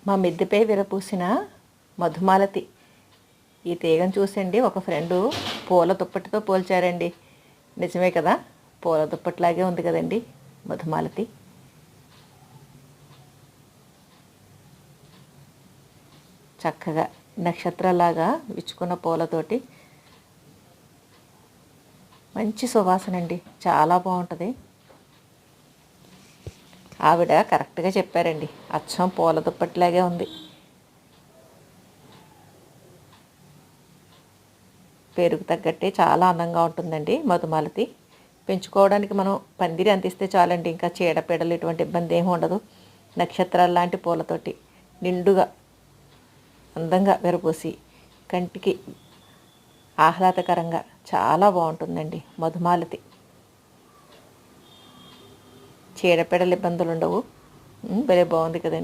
మా మిద్దెపై విరపూసిన మధుమాలతి. ఈ తీగను చూసండి ఒక ఫ్రెండు పూల దుప్పటితో పోల్చారండి. నిజమే కదా, పూల దుప్పట్లాగే ఉంది కదండి మధుమాలతి. చక్కగా నక్షత్రాలాగా విచ్చుకున్న పూలతోటి మంచి సువాసన అండి, చాలా బాగుంటుంది. ఆవిడ కరెక్ట్గా చెప్పారండి, అచ్చం పూల దుప్పట్లాగే ఉంది. పేరుకు తగ్గట్టే చాలా అందంగా ఉంటుందండి మధుమాలతి. పెంచుకోవడానికి మనం పందిరి అందిస్తే చాలండి, ఇంకా చీడపీడలు ఇటువంటి ఇబ్బంది ఏమి ఉండదు. నక్షత్రాలు లాంటి పూలతోటి నిండుగా అందంగా విరబూసి కంటికి ఆహ్లాదకరంగా చాలా బాగుంటుందండి మధుమాలతి. చీడపీడల ఇబ్బందులు ఉండవు. భలే బాగుంది కదండి.